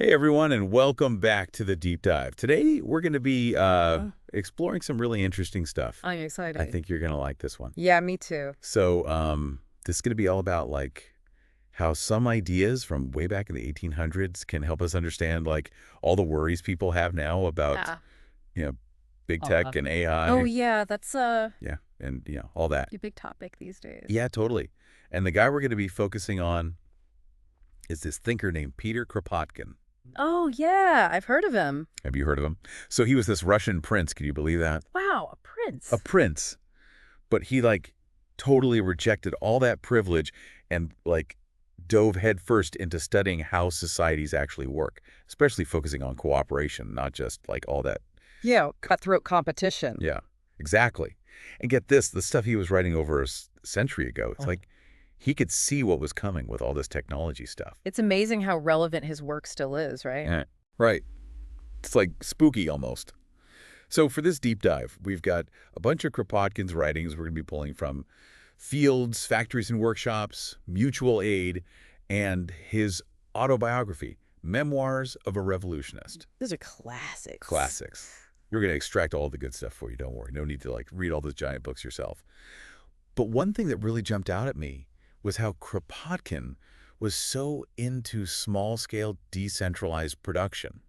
Hey everyone, and welcome back to the deep dive. Today we're going to be exploring some really interesting stuff. I'm I excited. think you're going to like this one. Yeah, me too. So, this is going to be all about how some ideas from way back in the 1800s can help us understand all the worries people have now about, Yeah. you know, big tech and AI. Oh yeah, that's Yeah, and all that. a big topic these days. Yeah, totally. And the guy we're going to be focusing on is this thinker named Peter Kropotkin. Oh yeah, I've heard of him. Have you heard of him? So he was this Russian prince. Can you believe that? Wow, a A prince. prince, but he totally rejected all that privilege and dove headfirst into studying how societies actually work, especially focusing on cooperation, not just all that. Yeah, cutthroat competition. Yeah, exactly. And get this, the stuff he was writing over a century ago, it's like he could see what was coming with all this technology stuff. It's amazing how relevant his work still is, right? Yeah. Right. It's like spooky almost. So for this deep dive, we've got a bunch of Kropotkin's writings we're going to be pulling from Fields, Factories and Workshops, Mutual Aid, and his autobiography, Memoirs of a Revolutionist. Those are classics. Classics. We're going to extract all the good stuff for you, don't worry. No need to read all those giant books yourself. But one thing that really jumped out at me was how Kropotkin was so into small-scale decentralized production.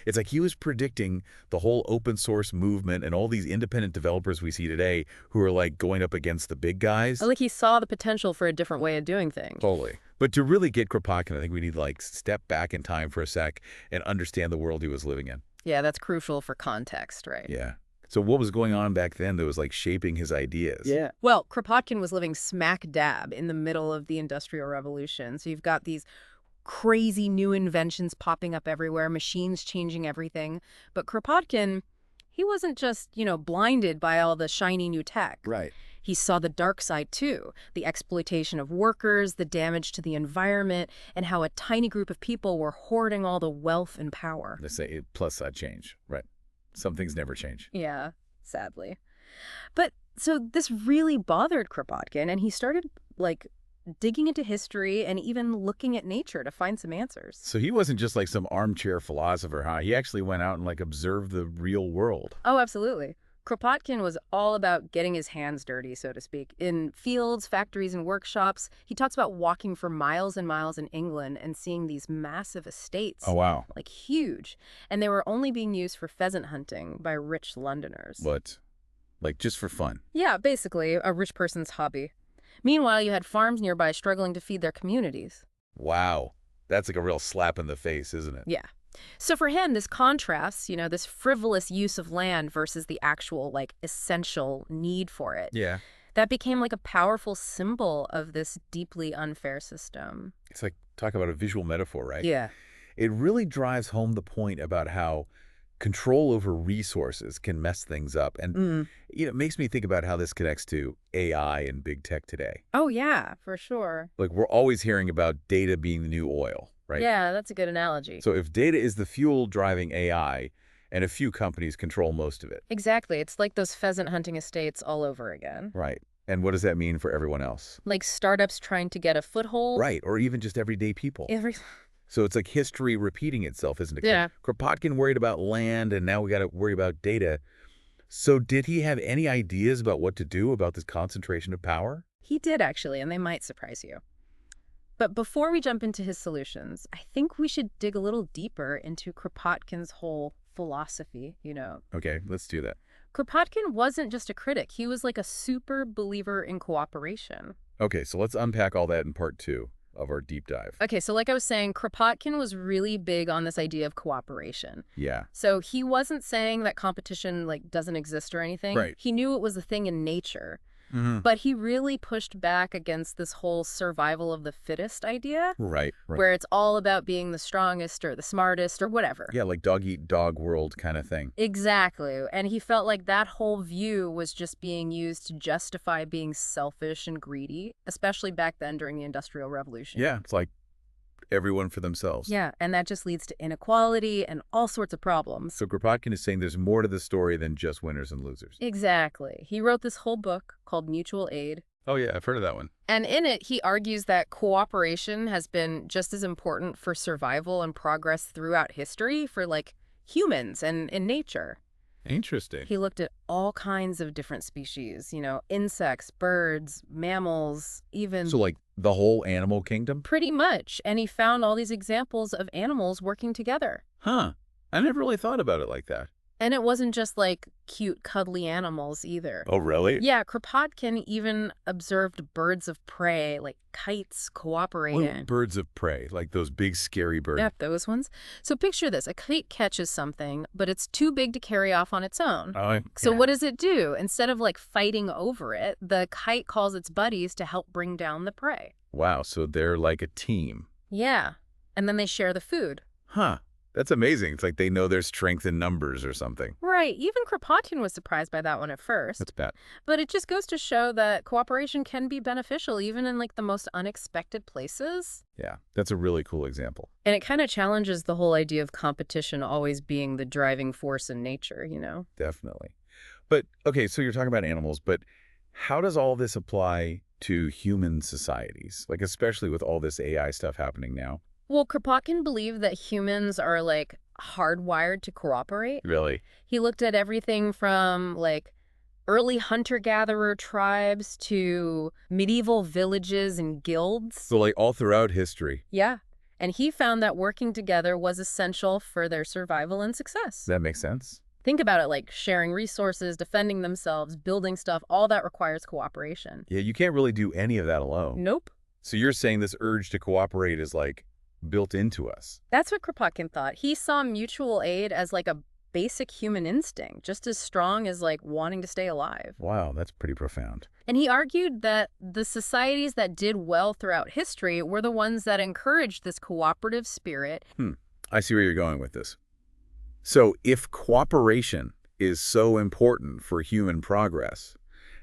It's like he was predicting the whole open source movement and all these independent developers we see today who are going up against the big guys. Like he saw the potential for a different way of doing things. Totally. But to really get Kropotkin, I think we need to step back in time for a sec and understand the world he was living in. Yeah, that's crucial for context, right? Yeah. So what was going on back then that was shaping his ideas? Yeah. Well, Kropotkin was living smack dab in the middle of the Industrial Revolution. So you've got these crazy new inventions popping up everywhere, machines changing everything. But Kropotkin, he wasn't just, blinded by all the shiny new tech. Right. He saw the dark side too, the exploitation of workers, the damage to the environment, and how a tiny group of people were hoarding all the wealth and power. Let's say plus side change. Right. Some things never change. Yeah, sadly. But so this really bothered Kropotkin, and he started digging into history and even looking at nature to find some answers. So he wasn't just some armchair philosopher, huh? He actually went out and observed the real world. Oh, absolutely. Kropotkin was all about getting his hands dirty, so to speak. In fields, factories, and workshops, he talks about walking for miles and miles in England and seeing these massive estates. Oh, wow. Huge. And they were only being used for pheasant hunting by rich Londoners. What? Just for fun? Yeah, basically, a rich person's hobby. Meanwhile, you had farms nearby struggling to feed their communities. Wow. That's a real slap in the face, isn't it? Yeah. So for him, this contrasts, this frivolous use of land versus the actual, essential need for it. Yeah. That became a powerful symbol of this deeply unfair system. It's talk about a visual metaphor, right? Yeah. It really drives home the point about how control over resources can mess things up. And, it makes me think about how this connects to AI and big tech today. Oh, yeah, for sure. We're always hearing about data being the new oil, right? Yeah, that's a good analogy. So if data is the fuel driving AI, and a few companies control most of it. Exactly. It's like those pheasant hunting estates all over again. Right. And what does that mean for everyone else? Like startups trying to get a foothold. Right. Or even just everyday people. So it's history repeating itself, isn't it? Yeah. Kropotkin worried about land, and now we got to worry about data. So did he have any ideas about what to do about this concentration of power? He did, actually, and they might surprise you. But before we jump into his solutions, I think we should dig a little deeper into Kropotkin's whole philosophy, Okay, let's do that. Kropotkin wasn't just a critic. He was a super believer in cooperation. Okay, so let's unpack all that in part 2 of our deep dive. Okay, so like I was saying, Kropotkin was really big on this idea of cooperation. Yeah. So he wasn't saying that competition doesn't exist or anything. Right. He knew it was a thing in nature. Mm-hmm. But he really pushed back against this whole survival of the fittest idea. Right. Where it's all about being the strongest or the smartest or whatever. Yeah, dog eat dog world kind of thing. Exactly. And he felt like that whole view was just being used to justify being selfish and greedy, especially back then during the Industrial Revolution. Yeah, it's everyone for themselves. Yeah, and that just leads to inequality and all sorts of problems. So Kropotkin is saying there's more to the story than just winners and losers. Exactly. He wrote this whole book called Mutual Aid. Oh, yeah, I've heard of that one. And in it, he argues that cooperation has been just as important for survival and progress throughout history for, like, humans and in nature. Interesting. He looked at all kinds of different species, insects, birds, mammals, So, even like, the whole animal kingdom? pretty much. And he found all these examples of animals working together. Huh. I never really thought about it like that. And it wasn't just like cute, cuddly animals either. Oh, really? Yeah, Kropotkin even observed birds of prey, like kites, cooperating. Birds of prey, like those big, scary birds. Yeah, those ones. So picture this. A kite catches something, but it's too big to carry off on its own. Oh, So yeah. what does it do? Instead of like fighting over it, the kite calls its buddies to help bring down the prey. Wow, so they're like a team. Yeah. And then they share the food. Huh. That's amazing. It's like they know there's strength in numbers or something. Right. Even Kropotkin was surprised by that one at first. That's bad. But it just goes to show that cooperation can be beneficial even in like the most unexpected places. Yeah, that's a really cool example. And it kind of challenges the whole idea of competition always being the driving force in nature, Definitely. But, okay, so you're talking about animals, but how does all this apply to human societies? Like, especially with all this AI stuff happening now? Well, Kropotkin believed that humans are like hardwired to cooperate. Really? He looked at everything from like early hunter-gatherer tribes to medieval villages and guilds. So, like, all throughout history. Yeah. And he found that working together was essential for their survival and success. That makes sense. Think about it, like sharing resources, defending themselves, building stuff, all that requires cooperation. Yeah, you can't really do any of that alone. Nope. So you're saying this urge to cooperate is, like, built into us. That's what Kropotkin thought. He saw mutual aid as like a basic human instinct, just as strong as like wanting to stay alive. Wow, that's pretty profound. And he argued that the societies that did well throughout history were the ones that encouraged this cooperative spirit. I see where you're going with this. So if cooperation is so important for human progress,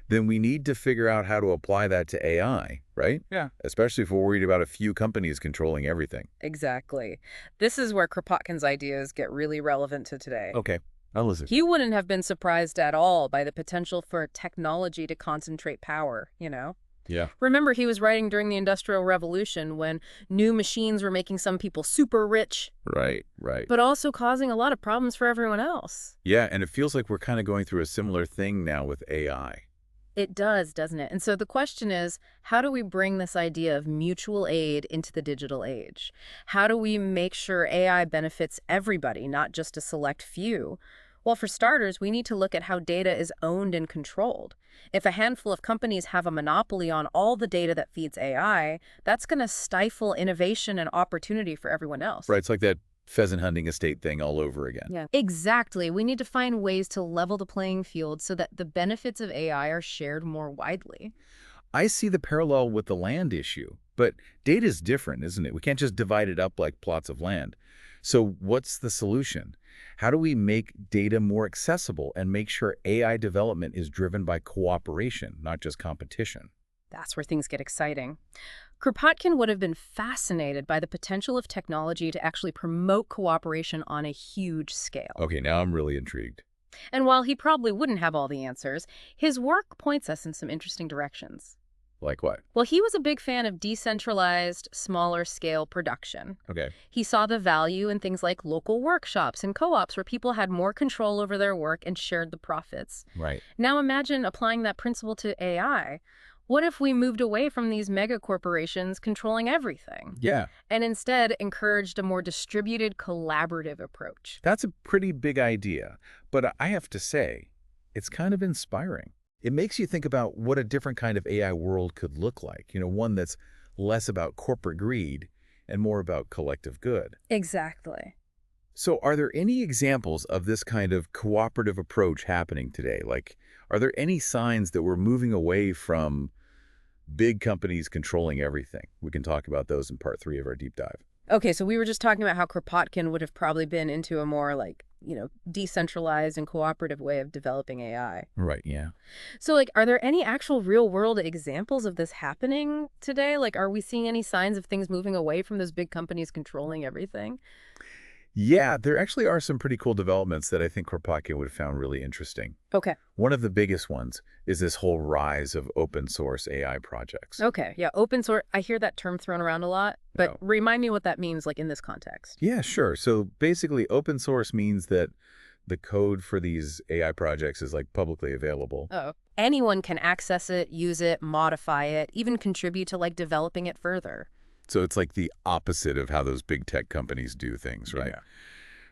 then we need to figure out how to apply that to AI, right? Yeah. Especially if we're worried about a few companies controlling everything. Exactly. This is where Kropotkin's ideas get really relevant to today. Okay, I'll listen. He wouldn't have been surprised at all by the potential for technology to concentrate power. Yeah. Remember, he was writing during the Industrial Revolution when new machines were making some people super rich, Right. but also causing a lot of problems for everyone else. Yeah, and it feels like we're kind of going through a similar thing now with AI. It does, doesn't it? And so the question is, how do we bring this idea of mutual aid into the digital age? How do we make sure AI benefits everybody, not just a select few? Well, for starters, we need to look at how data is owned and controlled. If a handful of companies have a monopoly on all the data that feeds AI, that's going to stifle innovation and opportunity for everyone else. Right, it's like that pheasant hunting estate thing all over again. Yeah, exactly. We need to find ways to level the playing field so that the benefits of AI are shared more widely. I see the parallel with the land issue, but data is different, isn't it? We can't just divide it up like plots of land. So what's the solution? How do we make data more accessible and make sure AI development is driven by cooperation, not just competition? That's where things get exciting. Kropotkin would have been fascinated by the potential of technology to actually promote cooperation on a huge scale. Okay, now I'm really intrigued. And while he probably wouldn't have all the answers, his work points us in some interesting directions. Like what? Well, he was a big fan of decentralized, smaller-scale production. Okay. He saw the value in things like local workshops and co-ops where people had more control over their work and shared the profits. Right. Now imagine applying that principle to AI. What if we moved away from these mega corporations controlling everything Yeah, and instead encouraged a more distributed, collaborative approach? that's a pretty big idea, but I have to say, it's kind of inspiring. It makes you think about what a different kind of AI world could look like, one that's less about corporate greed and more about collective good. Exactly. So are there any examples of this kind of cooperative approach happening today? Like, are there any signs that we're moving away from big companies controlling everything? We can talk about those in part 3 of our deep dive. Okay, so we were just talking about how Kropotkin would have probably been into a more decentralized and cooperative way of developing AI. Right, yeah. So are there any actual real world examples of this happening today? Are we seeing any signs of things moving away from those big companies controlling everything? Yeah, there actually are some pretty cool developments that I think Kropotkin would have found really interesting. Okay. One of the biggest ones is this whole rise of open source AI projects. Okay. Yeah. Open source. I hear that term thrown around a lot, but No. remind me what that means, like in this context. Yeah, sure. So basically, open source means that the code for these AI projects is like publicly available. Oh. Anyone can access it, use it, modify it, even contribute to like developing it further. So it's like the opposite of how those big tech companies do things, right? Yeah.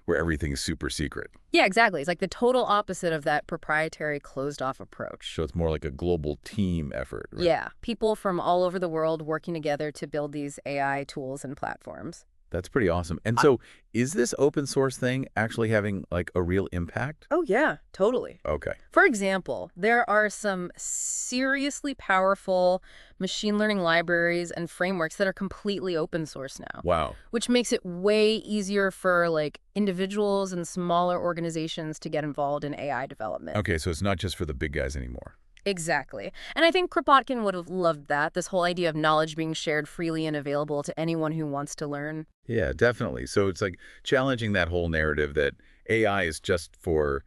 Where everything's super secret. Yeah, exactly. It's like the total opposite of that proprietary closed-off approach. So it's more like a global team effort, right? Yeah, people from all over the world working together to build these AI tools and platforms. That's pretty awesome. And so is this open source thing actually having like a real impact? Oh, yeah, totally. Okay. For example, there are some seriously powerful machine learning libraries and frameworks that are completely open source now, Wow. which makes it way easier for like individuals and smaller organizations to get involved in AI development. Okay, so it's not just for the big guys anymore. Exactly. And I think Kropotkin would have loved that, this whole idea of knowledge being shared freely and available to anyone who wants to learn. Yeah, definitely. So it's like challenging that whole narrative that AI is just for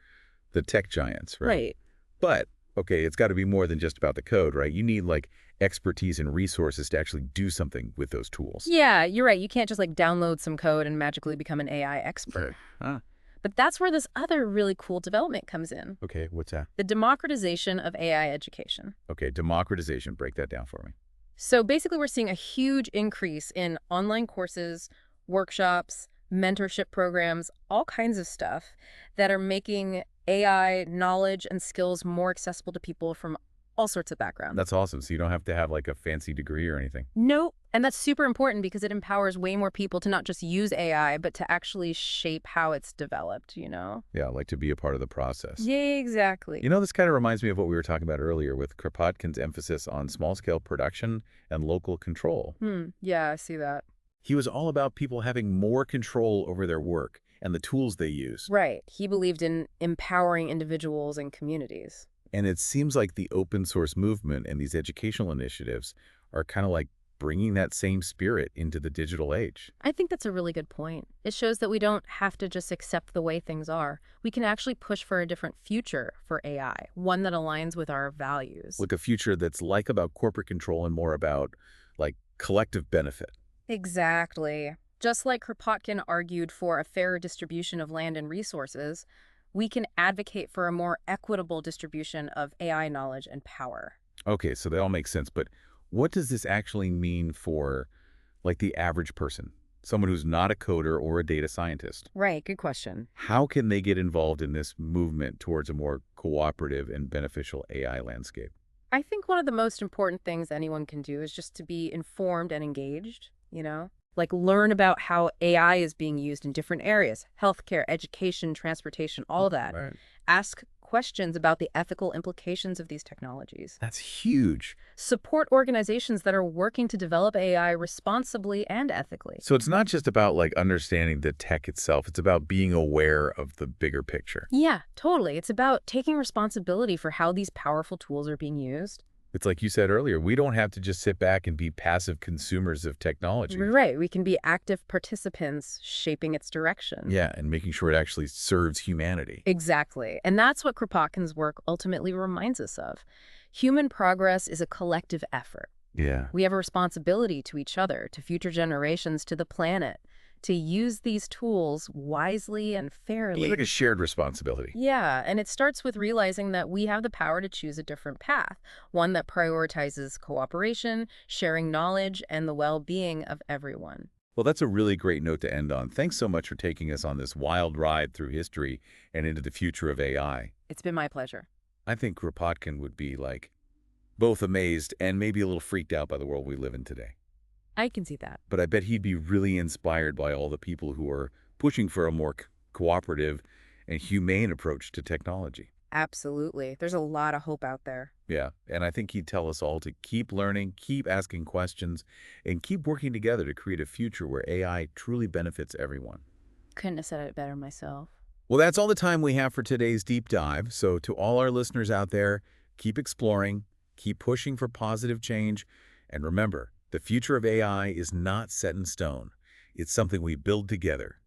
the tech giants, right? Right. But, okay, it's got to be more than just about the code, right? You need like expertise and resources to actually do something with those tools. Yeah, you're right. You can't just like download some code and magically become an AI expert. Ah, But that's where this other really cool development comes in. okay, what's that? The democratization of AI education. Okay, democratization. Break that down for me. So basically, we're seeing a huge increase in online courses, workshops, mentorship programs, all kinds of stuff that are making AI knowledge and skills more accessible to people from all sorts of backgrounds. That's awesome. So you don't have to have like a fancy degree or anything. No, and that's super important because it empowers way more people to not just use AI, but to actually shape how it's developed, you know? Yeah, like to be a part of the process. Yeah, exactly. You know, this kind of reminds me of what we were talking about earlier with Kropotkin's emphasis on small-scale production and local control. Yeah, I see that. He was all about people having more control over their work and the tools they use. Right. He believed in empowering individuals and communities. And it seems like the open source movement and these educational initiatives are kind of like bringing that same spirit into the digital age. I think that's a really good point. It shows that we don't have to just accept the way things are. We can actually push for a different future for AI, one that aligns with our values. Like a future that's like about corporate control and more about like collective benefit. Exactly. Just like Kropotkin argued for a fairer distribution of land and resources, we can advocate for a more equitable distribution of AI knowledge and power. Okay, so they all make sense, but what does this actually mean for like the average person? Someone who's not a coder or a data scientist. Right, good question. How can they get involved in this movement towards a more cooperative and beneficial AI landscape? I think one of the most important things anyone can do is just to be informed and engaged, you know? Like learn about how AI is being used in different areas, healthcare, education, transportation, all that. Right. Ask questions about the ethical implications of these technologies. That's huge. Support organizations that are working to develop AI responsibly and ethically. So it's not just about like understanding the tech itself. It's about being aware of the bigger picture. Yeah, totally. It's about taking responsibility for how these powerful tools are being used. It's like you said earlier, we don't have to just sit back and be passive consumers of technology. Right. We can be active participants shaping its direction. Yeah, and making sure it actually serves humanity. Exactly. And that's what Kropotkin's work ultimately reminds us of. Human progress is a collective effort. Yeah. We have a responsibility to each other, to future generations, to the planet, to use these tools wisely and fairly. It's like a shared responsibility. Yeah, and it starts with realizing that we have the power to choose a different path, one that prioritizes cooperation, sharing knowledge, and the well-being of everyone. Well, that's a really great note to end on. Thanks so much for taking us on this wild ride through history and into the future of AI. It's been my pleasure. I think Kropotkin would be like both amazed and maybe a little freaked out by the world we live in today. I can see that. But I bet he'd be really inspired by all the people who are pushing for a more cooperative and humane approach to technology. Absolutely. There's a lot of hope out there. Yeah, and I think he'd tell us all to keep learning, keep asking questions, and keep working together to create a future where AI truly benefits everyone. Couldn't have said it better myself. Well, that's all the time we have for today's deep dive. So to all our listeners out there, keep exploring, keep pushing for positive change, and remember, the future of AI is not set in stone. It's something we build together.